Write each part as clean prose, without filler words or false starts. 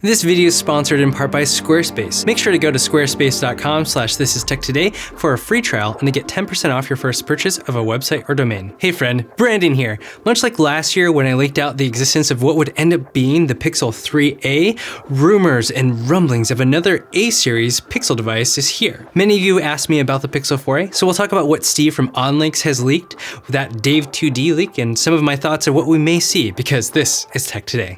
This video is sponsored in part by Squarespace. Make sure to go to squarespace.com/thististech for a free trial and to get 10% off your first purchase of a website or domain. Hey friend, Brandon here. Much like last year when I leaked out the existence of what would end up being the Pixel 3a, rumors and rumblings of another A-series Pixel device is here. Many of you asked me about the Pixel 4a, so we'll talk about what Steve from OnLinks has leaked, that Dave 2D leak, and some of my thoughts of what we may see, because this is Tech Today.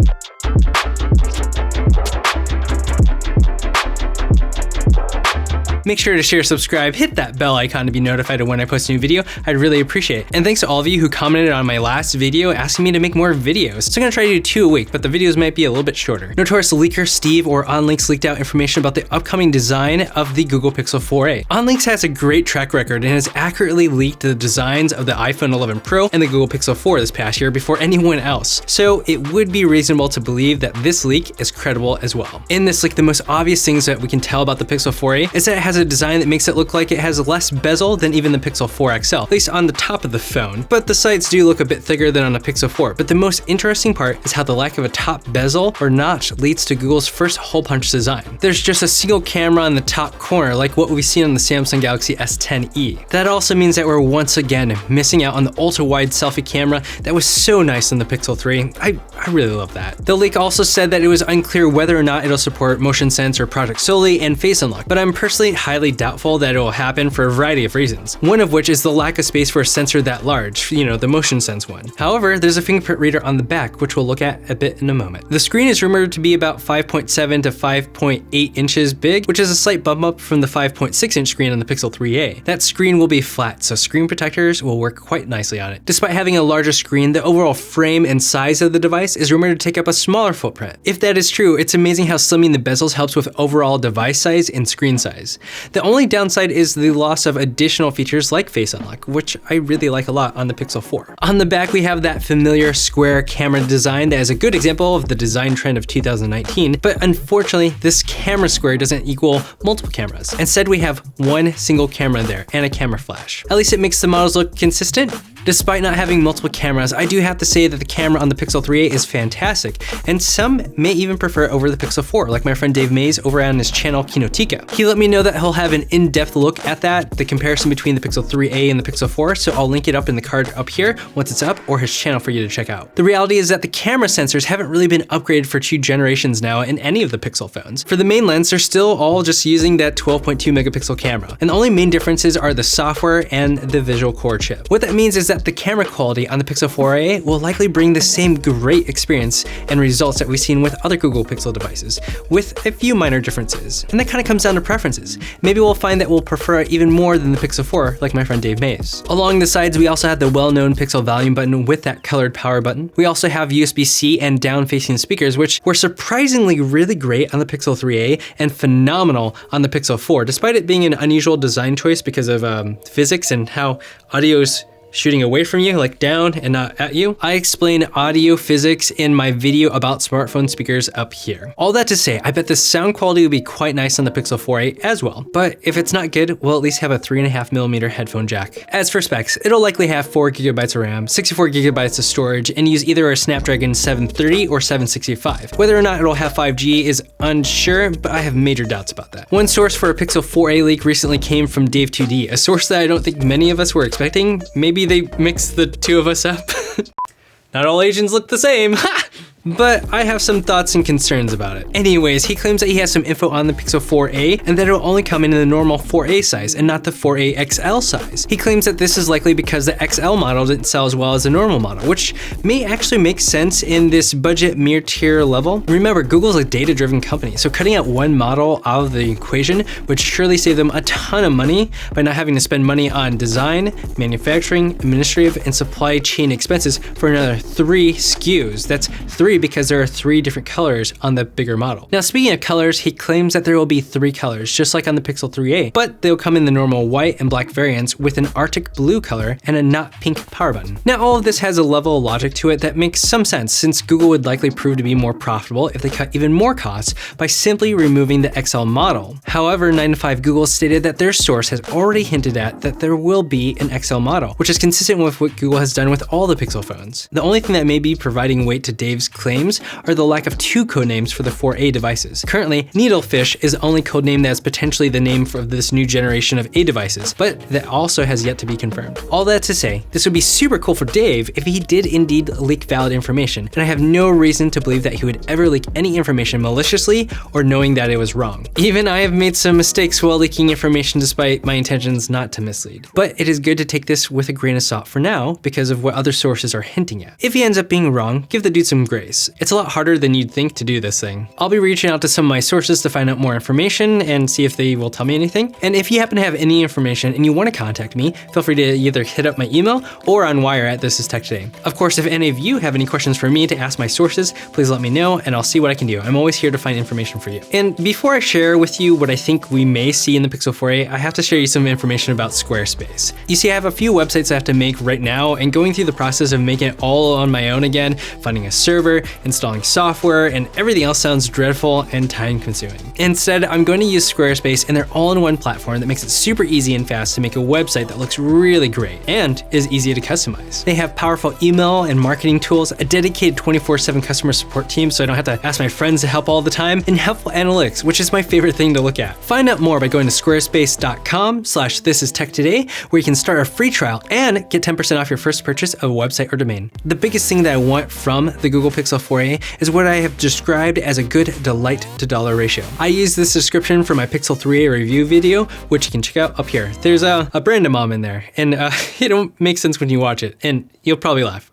Make sure to share, subscribe, hit that bell icon to be notified of when I post a new video. I'd really appreciate it. And thanks to all of you who commented on my last video asking me to make more videos. So I'm gonna try to do 2 a week, but the videos might be a little bit shorter. Notorious leaker Steve or OnLinks leaked out information about the upcoming design of the Google Pixel 4a. OnLinks has a great track record and has accurately leaked the designs of the iPhone 11 Pro and the Google Pixel 4 this past year before anyone else. So it would be reasonable to believe that this leak is credible as well. In this leak, the most obvious things that we can tell about the Pixel 4a is that it has a design that makes it look like it has less bezel than even the Pixel 4 XL, at least on the top of the phone. But the sides do look a bit thicker than on a Pixel 4. But the most interesting part is how the lack of a top bezel or notch leads to Google's first hole punch design. There's just a single camera in the top corner, like what we've seen on the Samsung Galaxy S10e. That also means that we're once again missing out on the ultra-wide selfie camera that was so nice in the Pixel 3. I really love that. The leak also said that it was unclear whether or not it'll support motion sense or Project Soli and face unlock, but I'm personally highly doubtful that it will happen for a variety of reasons. One of which is the lack of space for a sensor that large, the motion sense one. However, there's a fingerprint reader on the back, which we'll look at a bit in a moment. The screen is rumored to be about 5.7 to 5.8 inches big, which is a slight bump up from the 5.6 inch screen on the Pixel 3a. That screen will be flat, so screen protectors will work quite nicely on it. Despite having a larger screen, the overall frame and size of the device is rumored to take up a smaller footprint. If that is true, it's amazing how slimming the bezels helps with overall device size and screen size. The only downside is the loss of additional features like face unlock, which I really like a lot on the Pixel 4. On the back, we have that familiar square camera design that is a good example of the design trend of 2019, but unfortunately, this camera square doesn't equal multiple cameras. Instead, we have one single camera there and a camera flash. At least it makes the models look consistent. Despite not having multiple cameras, I do have to say that the camera on the Pixel 3a is fantastic, and some may even prefer it over the Pixel 4, like my friend Dave Mays over on his channel Kinotika. He let me know that he'll have an in-depth look at that, the comparison between the Pixel 3a and the Pixel 4, so I'll link it up in the card up here once it's up, or his channel for you to check out. The reality is that the camera sensors haven't really been upgraded for 2 generations now in any of the Pixel phones. For the main lens, they're still all just using that 12.2 megapixel camera, and the only main differences are the software and the visual core chip. What that means is that the camera quality on the Pixel 4a will likely bring the same great experience and results that we've seen with other Google Pixel devices, with a few minor differences. And that kind of comes down to preferences. Maybe we'll find that we'll prefer it even more than the Pixel 4, like my friend Dave Mays. Along the sides, we also have the well-known Pixel volume button with that colored power button. We also have USB-C and down-facing speakers, which were surprisingly really great on the Pixel 3a and phenomenal on the Pixel 4, despite it being an unusual design choice because of physics and how audio's shooting away from you, like down and not at you. I explain audio physics in my video about smartphone speakers up here. All that to say, I bet the sound quality will be quite nice on the Pixel 4a as well, but if it's not good, we'll at least have a 3.5mm headphone jack. As for specs, it'll likely have 4GB of RAM, 64GB of storage, and use either a Snapdragon 730 or 765. Whether or not it'll have 5G is unsure, but I have major doubts about that. One source for a Pixel 4a leak recently came from Dave 2D, a source that I don't think many of us were expecting. Maybe they mixed the two of us up. Not all Asians look the same. But I have some thoughts and concerns about it. Anyways, he claims that he has some info on the Pixel 4a and that it will only come in the normal 4a size and not the 4a XL size. He claims that this is likely because the XL model didn't sell as well as the normal model, which may actually make sense in this budget mid-tier level. Remember, Google's a data-driven company, so cutting out one model out of the equation would surely save them a ton of money by not having to spend money on design, manufacturing, administrative, and supply chain expenses for another 3 SKUs. That's 3 because there are 3 different colors on the bigger model. Now, speaking of colors, he claims that there will be 3 colors, just like on the Pixel 3a, but they'll come in the normal white and black variants with an Arctic blue color and a not pink power button. Now, all of this has a level of logic to it that makes some sense, since Google would likely prove to be more profitable if they cut even more costs by simply removing the XL model. However, 9to5 Google stated that their source has already hinted at that there will be an XL model, which is consistent with what Google has done with all the Pixel phones. The only thing that may be providing weight to Dave's claims are the lack of two codenames for the 4A devices. Currently, Needlefish is the only codename that's potentially the name for this new generation of A devices, but that also has yet to be confirmed. All that to say, this would be super cool for Dave if he did indeed leak valid information, and I have no reason to believe that he would ever leak any information maliciously or knowing that it was wrong. Even I have made some mistakes while leaking information despite my intentions not to mislead. But it is good to take this with a grain of salt for now because of what other sources are hinting at. If he ends up being wrong, give the dude some grace. It's a lot harder than you'd think to do this thing. I'll be reaching out to some of my sources to find out more information and see if they will tell me anything. And if you happen to have any information and you want to contact me, feel free to either hit up my email or on Wire at This Is Tech Today. Of course, if any of you have any questions for me to ask my sources, please let me know and I'll see what I can do. I'm always here to find information for you. And before I share with you what I think we may see in the Pixel 4a, I have to share you some information about Squarespace. You see, I have a few websites I have to make right now, and going through the process of making it all on my own again, finding a server, installing software, and everything else sounds dreadful and time consuming. Instead, I'm going to use Squarespace and their all-in-one platform that makes it super easy and fast to make a website that looks really great and is easy to customize. They have powerful email and marketing tools, a dedicated 24/7 customer support team so I don't have to ask my friends to help all the time, and helpful analytics, which is my favorite thing to look at. Find out more by going to squarespace.com/thisistechtoday, where you can start a free trial and get 10% off your first purchase of a website or domain. The biggest thing that I want from the Google Pixel 4a is what I have described as a good delight to dollar ratio. I use this description for my Pixel 3a review video, which you can check out up here. There's a brand mom in there, and it'll make sense when you watch it, and you'll probably laugh.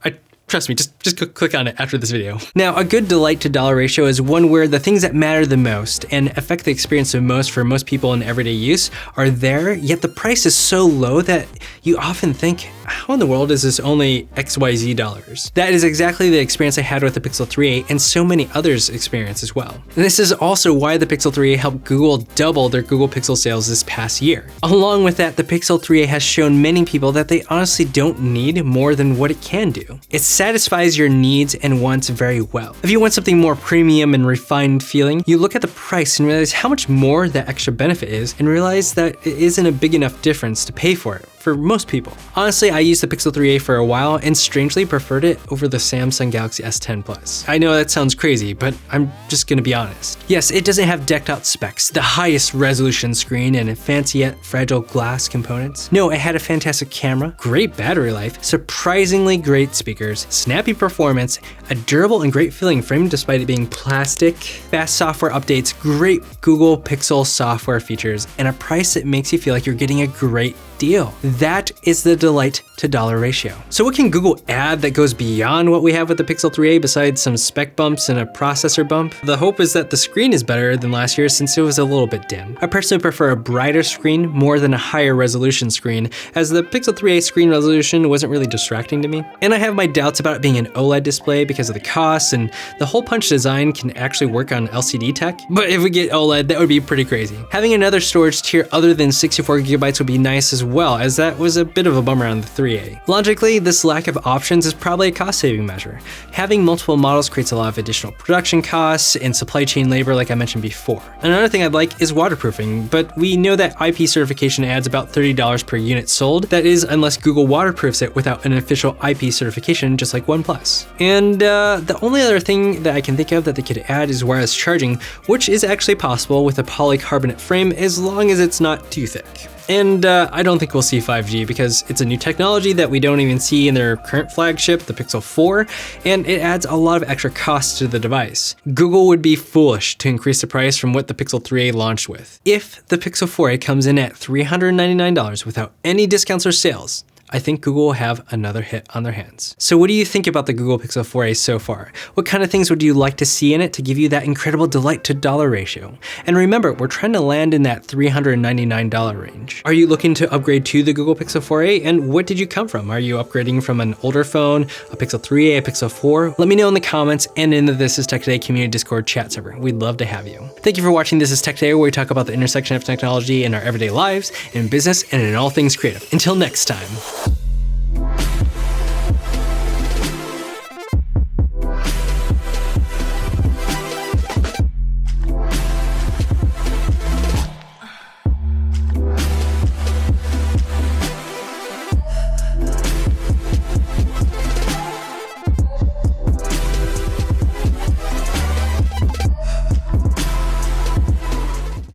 Trust me, just click on it after this video. Now, a good delight to dollar ratio is one where the things that matter the most and affect the experience the most for most people in everyday use are there, yet the price is so low that you often think, how in the world is this only XYZ dollars? That is exactly the experience I had with the Pixel 3a and so many others experience as well. And this is also why the Pixel 3a helped Google double their Google Pixel sales this past year. Along with that, the Pixel 3a has shown many people that they honestly don't need more than what it can do. It satisfies your needs and wants very well. If you want something more premium and refined feeling, you look at the price and realize how much more that extra benefit is and realize that it isn't a big enough difference to pay for it for most people. Honestly, I used the Pixel 3a for a while and strangely preferred it over the Samsung Galaxy S10 Plus. I know that sounds crazy, but I'm just gonna be honest. Yes, it doesn't have decked out specs, the highest resolution screen, and fancy yet fragile glass components. No, it had a fantastic camera, great battery life, surprisingly great speakers, snappy performance, a durable and great feeling frame despite it being plastic, fast software updates, great Google Pixel software features, and a price that makes you feel like you're getting a great deal. That is the delight to dollar ratio. So what can Google add that goes beyond what we have with the Pixel 3a besides some spec bumps and a processor bump? The hope is that the screen is better than last year since it was a little bit dim. I personally prefer a brighter screen more than a higher resolution screen, as the Pixel 3a screen resolution wasn't really distracting to me. And I have my doubts about it being an OLED display because of the cost, and the hole punch design can actually work on LCD tech. But if we get OLED, that would be pretty crazy. Having another storage tier other than 64 gigabytes would be nice as well, as that was a bit of a bummer on the 3a. Logically, this lack of options is probably a cost-saving measure. Having multiple models creates a lot of additional production costs and supply chain labor like I mentioned before. Another thing I'd like is waterproofing, but we know that IP certification adds about $30 per unit sold. That is, unless Google waterproofs it without an official IP certification, just like OnePlus. And the only other thing that I can think of that they could add is wireless charging, which is actually possible with a polycarbonate frame as long as it's not too thick. And I don't think we'll see 5G because it's a new technology that we don't even see in their current flagship, the Pixel 4, and it adds a lot of extra costs to the device. Google would be foolish to increase the price from what the Pixel 3a launched with. If the Pixel 4a comes in at $399 without any discounts or sales, I think Google will have another hit on their hands. So what do you think about the Google Pixel 4a so far? What kind of things would you like to see in it to give you that incredible delight to dollar ratio? And remember, we're trying to land in that $399 range. Are you looking to upgrade to the Google Pixel 4a? And what did you come from? Are you upgrading from an older phone, a Pixel 3a, a Pixel 4? Let me know in the comments and in the This Is Tech Today community Discord chat server. We'd love to have you. Thank you for watching This Is Tech Today, where we talk about the intersection of technology in our everyday lives, in business, and in all things creative. Until next time.